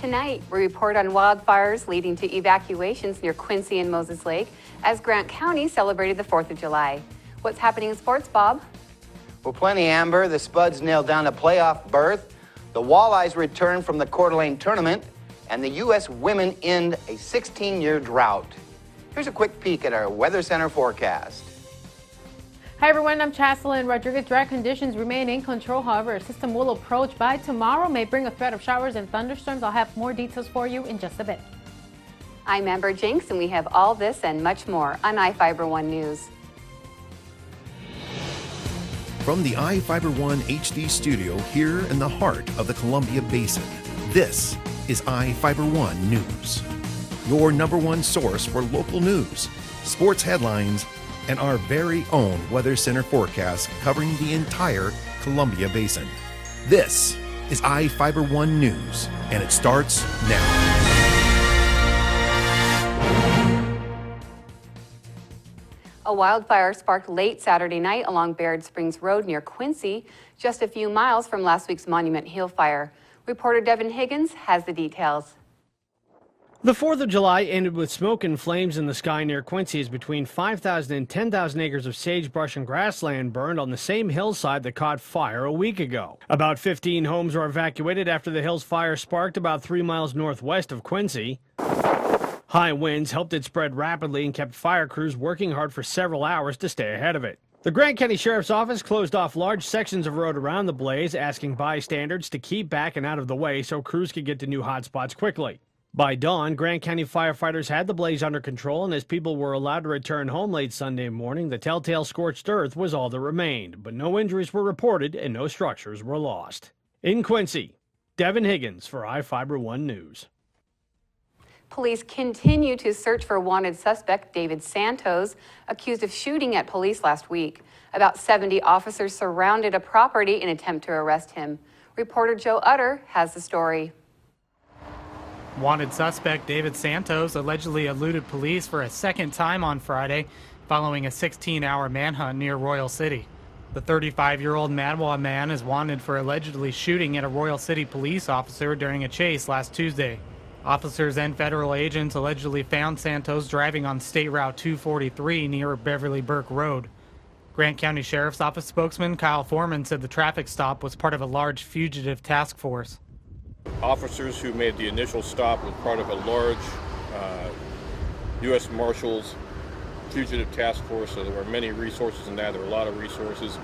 Tonight, we report on wildfires leading to evacuations near Quincy and Moses Lake as Grant County celebrated the 4th of July. What's happening in sports, Bob? Well, plenty, Amber. The Spuds nailed down a playoff berth. The Walleyes return from the Coeur d'Alene tournament, and the U.S. women end a 16-year drought. Here's a quick peek at our Weather Center forecast. Hi everyone, I'm Chaselyn Rodriguez. Dry conditions remain in control. However, a system will approach by tomorrow, may bring a threat of showers and thunderstorms. I'll have more details for you in just a bit. I'm Amber Jinks, and we have all this and much more on iFiber One News. From the iFiber One HD studio here in the heart of the Columbia Basin, this is iFiber One News, your #1 source for local news, sports headlines, and our very own Weather Center forecast covering the entire Columbia Basin. This is iFiber One News, and it starts now. A wildfire sparked late Saturday night along Baird Springs Road near Quincy, just a few miles from last week's Monument Hill fire. Reporter Devin Higgins has the details. The 4th of July ended with smoke and flames in the sky near Quincy as between 5,000 and 10,000 acres of sagebrush and grassland burned on the same hillside that caught fire a week ago. About 15 homes were evacuated after the hill's fire sparked about 3 miles northwest of Quincy. High winds helped it spread rapidly and kept fire crews working hard for several hours to stay ahead of it. The Grant County Sheriff's Office closed off large sections of road around the blaze, asking bystanders to keep back and out of the way so crews could get to new hotspots quickly. By dawn, Grant County firefighters had the blaze under control, and as people were allowed to return home late Sunday morning, the telltale scorched earth was all that remained, but no injuries were reported and no structures were lost. In Quincy, Devin Higgins for iFiber One News. Police continue to search for wanted suspect David Santos, accused of shooting at police last week. About 70 officers surrounded a property in an attempt to arrest him. Reporter Joe Utter has the story. Wanted suspect David Santos allegedly eluded police for a second time on Friday following a 16-hour manhunt near Royal City. The 35-year-old Madwa man is wanted for allegedly shooting at a Royal City police officer during a chase last Tuesday. Officers and federal agents allegedly found Santos driving on State Route 243 near Beverly Burke Road. Grant County Sheriff's Office spokesman Kyle Foreman said the traffic stop was part of a large fugitive task force. Officers who made the initial stop were part of a large U.S. Marshals fugitive task force, so there were many resources in that. There were a lot of resources.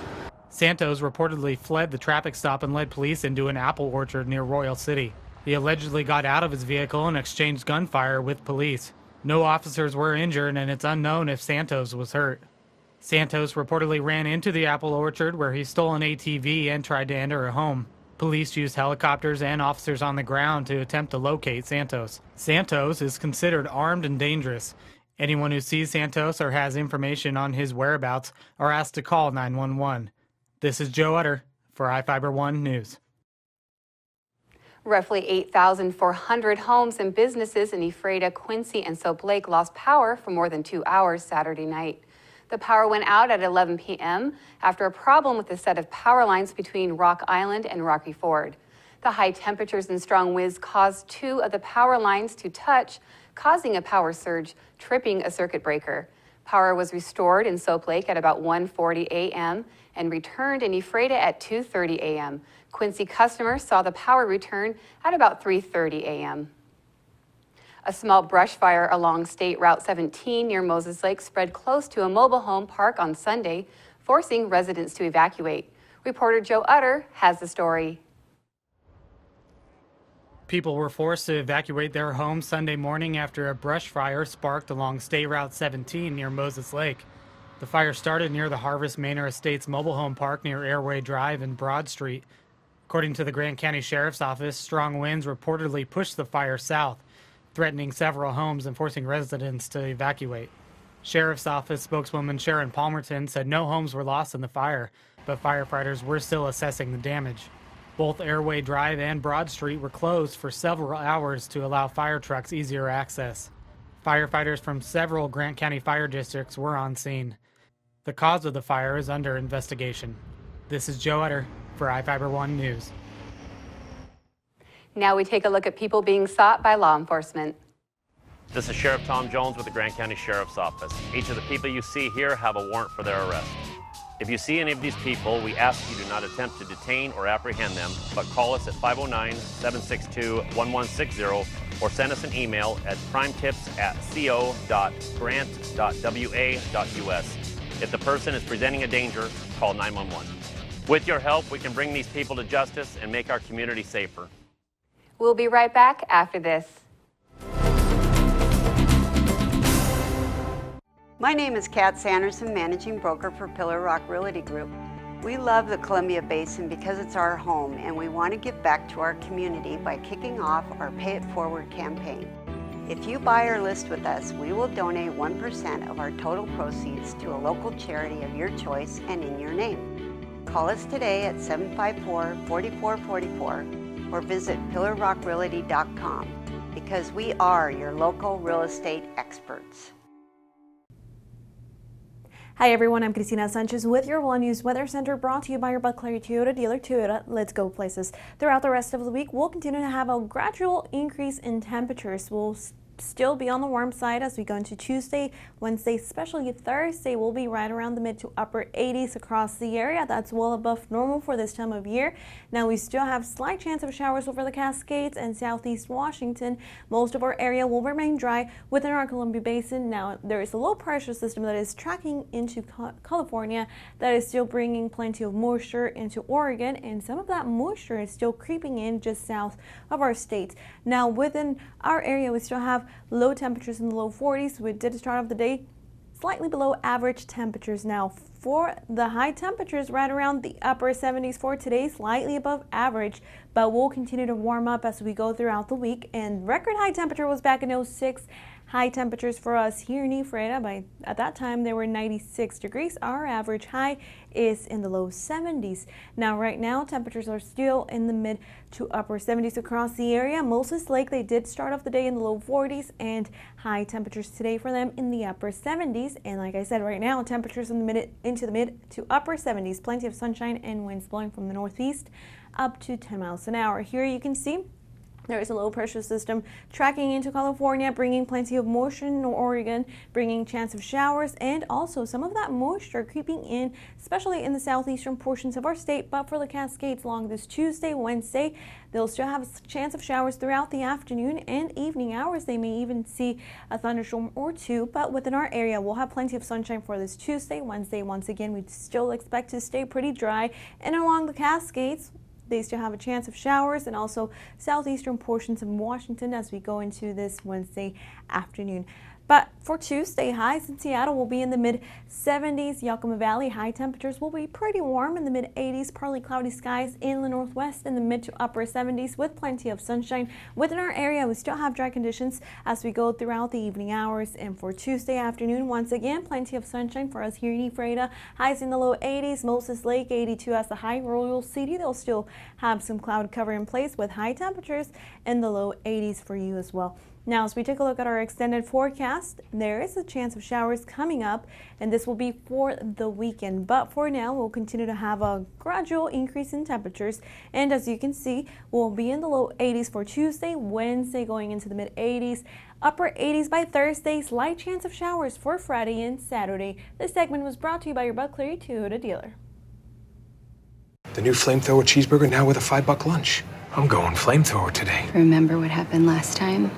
Santos reportedly fled the traffic stop and led police into an apple orchard near Royal City. He allegedly got out of his vehicle and exchanged gunfire with police. No officers were injured, and it's unknown if Santos was hurt. Santos reportedly ran into the apple orchard where he stole an ATV and tried to enter a home. Police used helicopters and officers on the ground to attempt to locate Santos. Santos is considered armed and dangerous. Anyone who sees Santos or has information on his whereabouts are asked to call 911. This is Joe Utter for iFiber One News. Roughly 8,400 homes and businesses in Ephrata, Quincy, and Soap Lake lost power for more than 2 hours Saturday night. The power went out at 11 p.m. after a problem with a set of power lines between Rock Island and Rocky Ford. The high temperatures and strong winds caused 2 of the power lines to touch, causing a power surge, tripping a circuit breaker. Power was restored in Soap Lake at about 1:40 a.m. and returned in Ephrata at 2:30 a.m. Quincy customers saw the power return at about 3:30 a.m. A small brush fire along State Route 17 near Moses Lake spread close to a mobile home park on Sunday, forcing residents to evacuate. Reporter Joe Utter has the story. People were forced to evacuate their homes Sunday morning after a brush fire sparked along State Route 17 near Moses Lake. The fire started near the Harvest Manor Estates mobile home park near Airway Drive and Broad Street. According to the Grant County Sheriff's Office, strong winds reportedly pushed the fire south, threatening several homes and forcing residents to evacuate. Sheriff's Office spokeswoman Sharon Palmerton said no homes were lost in the fire, but firefighters were still assessing the damage. Both Airway Drive and Broad Street were closed for several hours to allow fire trucks easier access. Firefighters from several Grant County fire districts were on scene. The cause of the fire is under investigation. This is Joe Utter for iFiber One News. Now we take a look at people being sought by law enforcement. This is Sheriff Tom Jones with the Grant County Sheriff's Office. Each of the people you see here have a warrant for their arrest. If you see any of these people, we ask you do not attempt to detain or apprehend them, but call us at 509-762-1160 or send us an email at crimetips@co.grant.wa.us. If the person is presenting a danger, call 911. With your help, we can bring these people to justice and make our community safer. We'll be right back after this. My name is Kat Sanderson, Managing Broker for Pillar Rock Realty Group. We love the Columbia Basin because it's our home, and we want to give back to our community by kicking off our Pay It Forward campaign. If you buy or list with us, we will donate 1% of our total proceeds to a local charity of your choice and in your name. Call us today at 754-4444 or visit pillarrockrealty.com because we are your local real estate experts. Hi everyone, I'm Cristina Sanchez with your One News Weather Center, brought to you by your Bud Clary Toyota dealer, Toyota. Let's go places. Throughout the rest of the week, we'll continue to have a gradual increase in temperatures. We'll still be on the warm side as we go into Tuesday, Wednesday, especially Thursday. We'll be right around the mid to upper 80s across the area. That's well above normal for this time of year. Now we still have slight chance of showers over the Cascades and southeast Washington. Most of our area will remain dry within our Columbia Basin. Now there is a low pressure system that is tracking into California that is still bringing plenty of moisture into Oregon, and some of that moisture is still creeping in just south of our state. Now within our area, we still have low temperatures in the low 40s. We did start off the day slightly below average temperatures. Now for the high temperatures, right around the upper 70s for today, slightly above average, but we'll continue to warm up as we go throughout the week. And record high temperature was back in 06. High temperatures for us here in Ephrata, at that time they were 96 degrees. Our average high is in the low 70s. Now right now temperatures are still in the mid to upper 70s across the area. Moses Lake, they did start off the day in the low 40s, and high temperatures today for them in the upper 70s. And like I said, right now temperatures in the into the mid to upper 70s. Plenty of sunshine and winds blowing from the northeast up to 10 miles an hour. Here you can see there is a low pressure system tracking into California, bringing plenty of moisture in Oregon, bringing chance of showers, and also some of that moisture creeping in, especially in the southeastern portions of our state. But for the Cascades along this Tuesday, Wednesday, they'll still have a chance of showers throughout the afternoon and evening hours. They may even see a thunderstorm or two, but within our area, we'll have plenty of sunshine for this Tuesday, Wednesday. Once again, we still expect to stay pretty dry, and along the Cascades, they still have a chance of showers, and also southeastern portions of Washington as we go into this Wednesday afternoon. But for Tuesday, highs in Seattle will be in the mid-70s. Yakima Valley, high temperatures will be pretty warm in the mid-80s. Partly cloudy skies in the northwest in the mid to upper 70s with plenty of sunshine. Within our area, we still have dry conditions as we go throughout the evening hours. And for Tuesday afternoon, once again, plenty of sunshine for us here in Ephrata. Highs in the low 80s. Moses Lake, 82 as the high. Royal City, they'll still have some cloud cover in place with high temperatures in the low 80s for you as well. Now, as we take a look at our extended forecast, there is a chance of showers coming up, and this will be for the weekend. But for now, we'll continue to have a gradual increase in temperatures. And as you can see, we'll be in the low 80s for Tuesday, Wednesday going into the mid 80s, upper 80s by Thursday, slight chance of showers for Friday and Saturday. This segment was brought to you by your Bud Clary Toyota dealer. The new flamethrower cheeseburger now with a $5 lunch. I'm going flamethrower today. Remember what happened last time?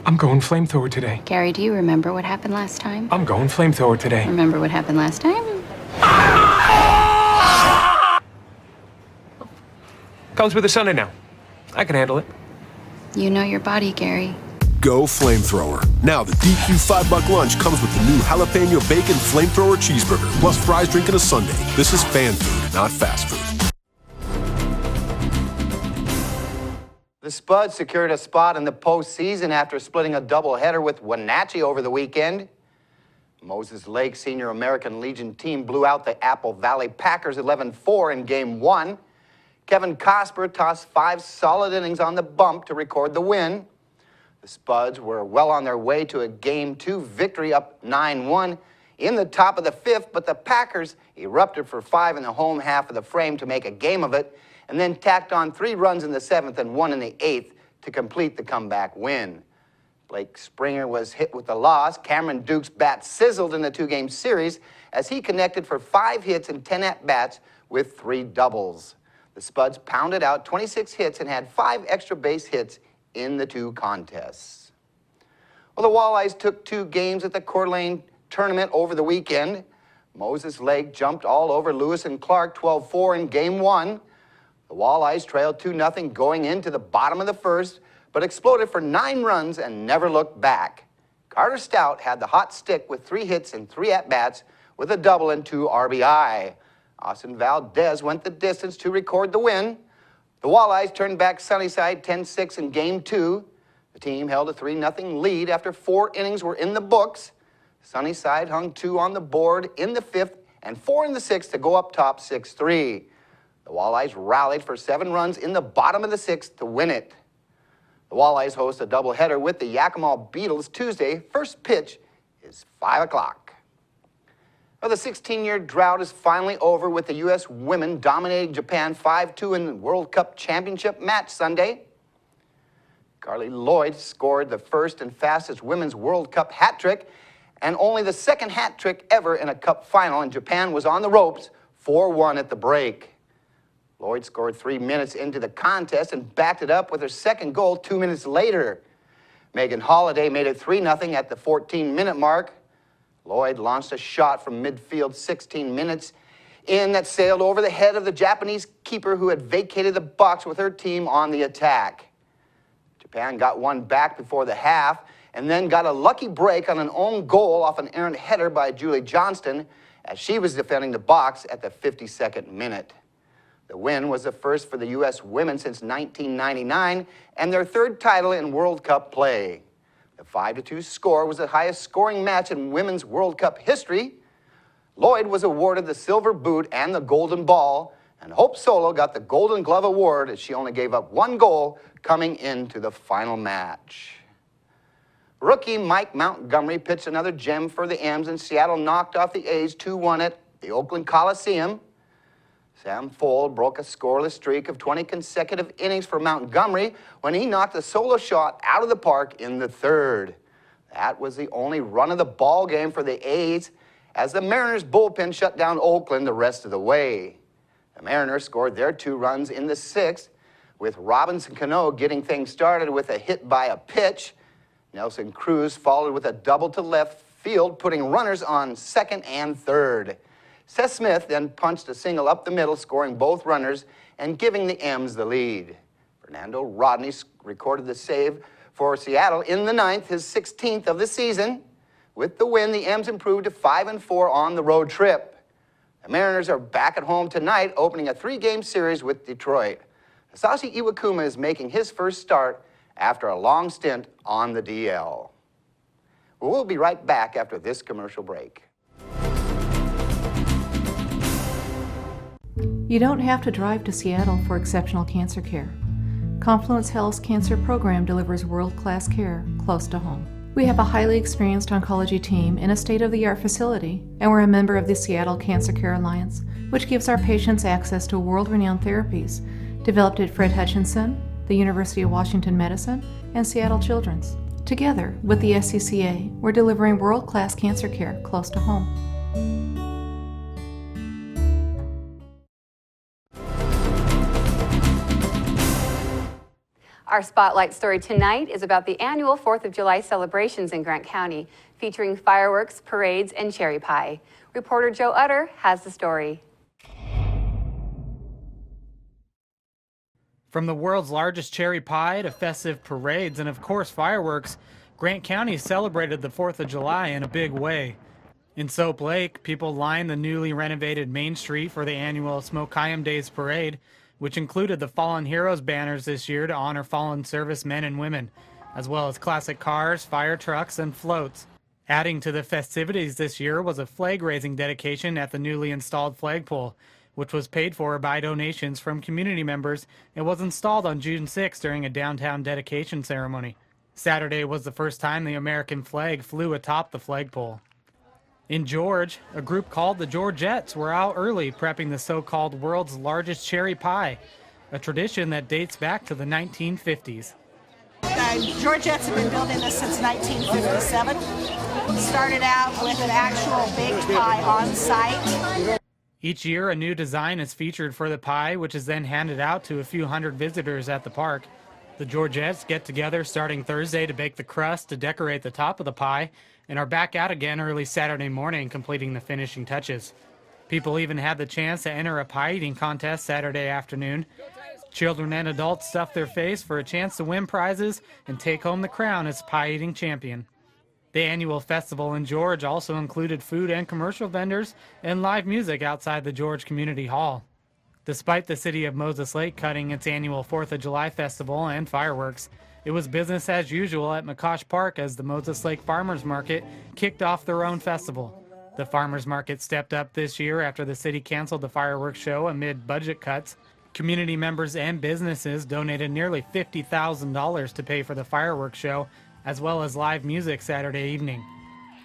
I'm going flamethrower today. Gary, do you remember what happened last time? I'm going flamethrower today. Remember what happened last time? Comes with a Sunday now. I can handle it. You know your body, Gary. Go flamethrower. Now the DQ $5 lunch comes with the new jalapeno bacon flamethrower cheeseburger, plus fries, drink, and a sundae. This is fan food, not fast food. The Spuds secured a spot in the postseason after splitting a doubleheader with Wenatchee over the weekend. Moses Lake Senior American Legion team blew out the Apple Valley Packers 11-4 in Game 1. Kevin Cosper tossed 5 solid innings on the bump to record the win. The Spuds were well on their way to a Game 2 victory, up 9-1 in the top of the 5th, but the Packers erupted for 5 in the home half of the frame to make a game of it, and then tacked on 3 runs in the 7th and 1 in the 8th to complete the comeback win. Blake Springer was hit with the loss. Cameron Duke's bat sizzled in the 2-game series as he connected for 5 hits and 10 at-bats with 3 doubles. The Spuds pounded out 26 hits and had 5 extra base hits in the 2 contests. Well, the Walleyes took 2 games at the Coeur d'Alene tournament over the weekend. Moses Lake jumped all over Lewis and Clark 12-4 in Game 1. The Walleyes trailed 2-0 going into the bottom of the first, but exploded for 9 runs and never looked back. Carter Stout had the hot stick with 3 hits and 3 at-bats with a double and 2 RBI. Austin Valdez went the distance to record the win. The Walleyes turned back Sunnyside 10-6 in Game 2. The team held a 3-0 lead after 4 innings were in the books. Sunnyside hung 2 on the board in the 5th and 4 in the 6th to go up top 6-3. The Walleyes rallied for 7 runs in the bottom of the 6th to win it. The Walleyes host a doubleheader with the Yakima Beetles Tuesday. First pitch is 5 o'clock. Well, the 16-year drought is finally over with the U.S. women dominating Japan 5-2 in the World Cup Championship match Sunday. Carly Lloyd scored the first and fastest women's World Cup hat trick and only the second hat trick ever in a cup final, and Japan was on the ropes 4-1 at the break. Lloyd scored 3 minutes into the contest and backed it up with her second goal 2 minutes later. Megan Holiday made it 3-0 at the 14-minute mark. Lloyd launched a shot from midfield 16 minutes in that sailed over the head of the Japanese keeper who had vacated the box with her team on the attack. Japan got one back before the half and then got a lucky break on an own goal off an errant header by Julie Johnston as she was defending the box at the 52nd minute. The win was the first for the U.S. women since 1999 and their 3rd title in World Cup play. The 5-2 score was the highest scoring match in women's World Cup history. Lloyd was awarded the Silver Boot and the Golden Ball, and Hope Solo got the Golden Glove Award as she only gave up 1 goal coming into the final match. Rookie Mike Montgomery pitched another gem for the M's, and Seattle knocked off the A's 2-1 at the Oakland Coliseum. Sam Fuld broke a scoreless streak of 20 consecutive innings for Montgomery when he knocked a solo shot out of the park in the 3rd. That was the only run of the ball game for the A's as the Mariners bullpen shut down Oakland the rest of the way. The Mariners scored their 2 runs in the 6th, with Robinson Cano getting things started with a hit by a pitch. Nelson Cruz followed with a double to left field, putting runners on 2nd and 3rd. Seth Smith then punched a single up the middle, scoring both runners and giving the M's the lead. Fernando Rodney recorded the save for Seattle in the 9th, his 16th of the season. With the win, the M's improved to 5-4 on the road trip. The Mariners are back at home tonight, opening a 3-game series with Detroit. Hisashi Iwakuma is making his first start after a long stint on the DL. We'll be right back after this commercial break. You don't have to drive to Seattle for exceptional cancer care. Confluence Health's cancer program delivers world-class care close to home. We have a highly experienced oncology team in a state-of-the-art facility, and we're a member of the Seattle Cancer Care Alliance, which gives our patients access to world-renowned therapies developed at Fred Hutchinson, the University of Washington Medicine, and Seattle Children's. Together with the SCCA, we're delivering world-class cancer care close to home. Our spotlight story tonight is about the annual 4th of July celebrations in Grant County, featuring fireworks, parades, and cherry pie. Reporter Joe Utter has the story. From the world's largest cherry pie to festive parades and, of course, fireworks, Grant County celebrated the 4th of July in a big way. In Soap Lake, people lined the newly renovated Main Street for the annual Smokeyam Days Parade, which included the Fallen Heroes banners this year to honor fallen servicemen and women, as well as classic cars, fire trucks, and floats. Adding to the festivities this year was a flag-raising dedication at the newly installed flagpole, which was paid for by donations from community members and was installed on June 6 during a downtown dedication ceremony. Saturday was the first time the American flag flew atop the flagpole. In George, a group called the Georgettes were out early prepping the so-called world's largest cherry pie. a tradition that dates back to the 1950s. The Georgettes have been building this since 1957. Started out with an actual baked pie on site. Each year, a new design is featured for the pie, which is then handed out to a few hundred visitors at the park. The Georgettes get together starting Thursday to bake the crust to decorate the top of the pie, and are back out again early Saturday morning, completing the finishing touches. People even had the chance to enter a pie eating contest Saturday afternoon. Children and adults stuffed their face for a chance to win prizes and take home the crown as pie eating champion. The annual festival in George also included food and commercial vendors and live music outside the George Community Hall. Despite the city of Moses Lake cutting its annual 4th of July festival and fireworks, it was business as usual at McCosh Park as the Moses Lake Farmers Market kicked off their own festival. The Farmers Market stepped up this year after the city canceled the fireworks show amid budget cuts. Community members and businesses donated nearly $50,000 to pay for the fireworks show, as well as live music Saturday evening.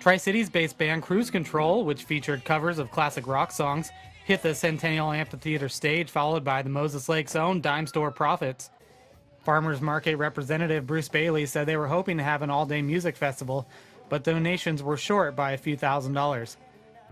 Tri-Cities-based band Cruise Control, which featured covers of classic rock songs, hit the Centennial Amphitheater stage, followed by the Moses Lake's own Dime Store Prophets. Farmers Market representative Bruce Bailey said they were hoping to have an all-day music festival, but donations were short by a few $1,000s.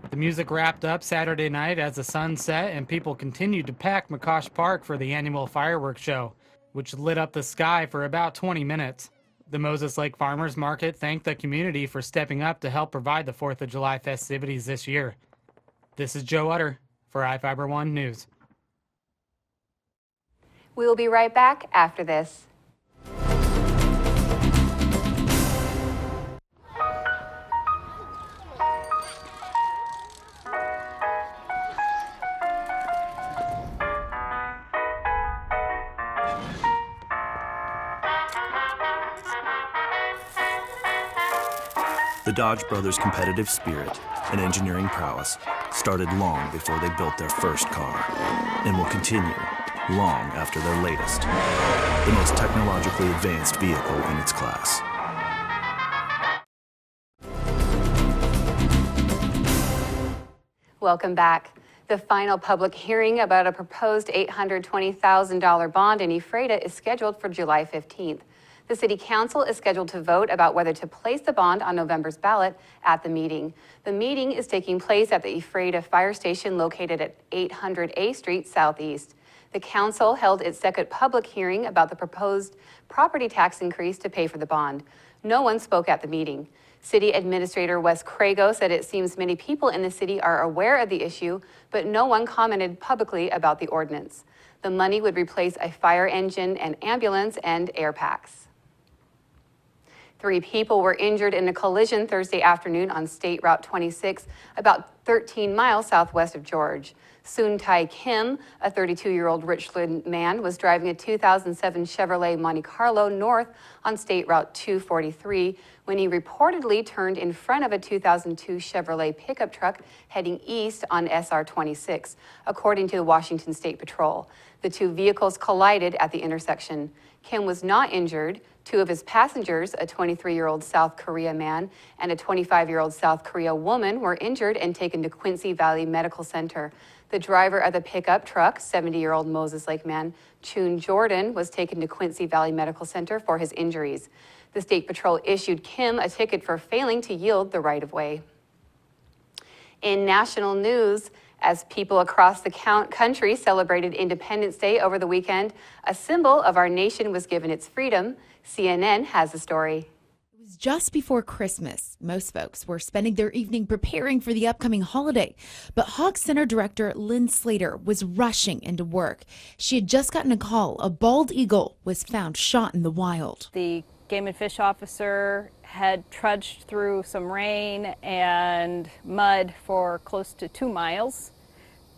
The music wrapped up Saturday night as the sun set and people continued to pack McCosh Park for the annual fireworks show, which lit up the sky for about 20 minutes. The Moses Lake Farmers Market thanked the community for stepping up to help provide the 4th of July festivities this year. This is Joe Utter for iFiber One News. We will be right back after this. The Dodge brothers' competitive spirit and engineering prowess started long before they built their first car, and will continue long after their latest, the most technologically advanced vehicle in its class. Welcome back. The final public hearing about a proposed $820,000 bond in Ephrata is scheduled for July 15th. The City Council is scheduled to vote about whether to place the bond on November's ballot at the meeting. The meeting is taking place at the Ephrata Fire Station located at 800 A Street Southeast. The council held its second public hearing about the proposed property tax increase to pay for the bond. No one spoke at the meeting. City Administrator Wes Crago said it seems many people in the city are aware of the issue, but no one commented publicly about the ordinance. The money would replace a fire engine, an ambulance, and air packs. 3 people were injured in a collision Thursday afternoon on State Route 26, about 13 miles southwest of George. Soon Tai Kim, a 32-year-old Richland man, was driving a 2007 Chevrolet Monte Carlo north on State Route 243 when he reportedly turned in front of a 2002 Chevrolet pickup truck heading east on SR 26, according to the Washington State Patrol. The 2 vehicles collided at the intersection. Kim was not injured. 2 of his passengers, a 23-year-old South Korea man and a 25-year-old South Korea woman, were injured and taken to Quincy Valley Medical Center. The driver of the pickup truck, 70-year-old Moses Lake man Chun Jordan, was taken to Quincy Valley Medical Center for his injuries. The State Patrol issued Kim a ticket for failing to yield the right-of-way. In national news, as people across the country celebrated Independence Day over the weekend, a symbol of our nation was given its freedom. CNN has the story. It was just before Christmas. Most folks were spending their evening preparing for the upcoming holiday. But Hawk Center director Lynn Slater was rushing into work. She had just gotten a call. A bald eagle was found shot in the wild. The game and fish officer had trudged through some rain and mud for close to 2 miles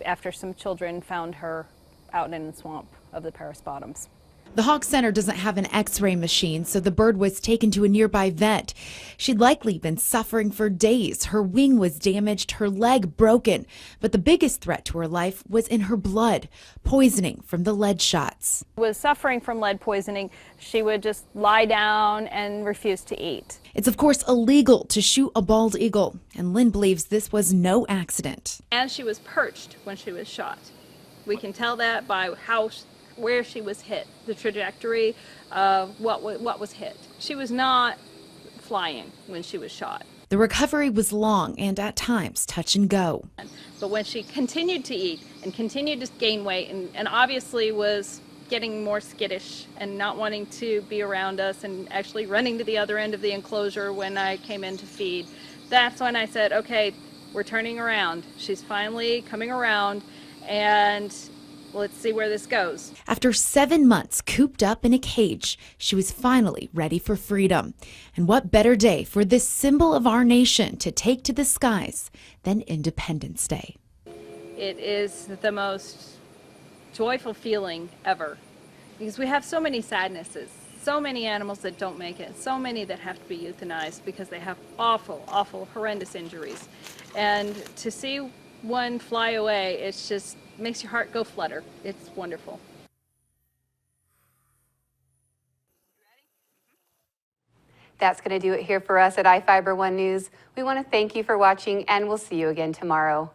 after some children found her out in the swamp of the Paris Bottoms. The Hawk Center doesn't have an x-ray machine, so the bird was taken to a nearby vet. She'd likely been suffering for days. Her wing was damaged, her leg broken. But the biggest threat to her life was in her blood, poisoning from the lead shots. Was suffering from lead poisoning. She would just lie down and refuse to eat. It's of course illegal to shoot a bald eagle, and Lynn believes this was no accident. And she was perched when she was shot. We can tell that by how where she was hit, the trajectory of what was hit. She was not flying when she was shot. The recovery was long and at times touch and go. But when she continued to eat and continued to gain weight and obviously was getting more skittish and not wanting to be around us and actually running to the other end of the enclosure when I came in to feed, that's when I said, okay, we're turning around. She's finally coming around, and let's see where this goes. After 7 months cooped up in a cage, she was finally ready for freedom. And what better day for this symbol of our nation to take to the skies than Independence Day? It is the most joyful feeling ever, because we have so many sadnesses, so many animals that don't make it, so many that have to be euthanized because they have awful, awful, horrendous injuries. And to see one fly away, it's just makes your heart go flutter. It's wonderful. That's going to do it here for us at iFiber One News. We want to thank you for watching, and we'll see you again tomorrow.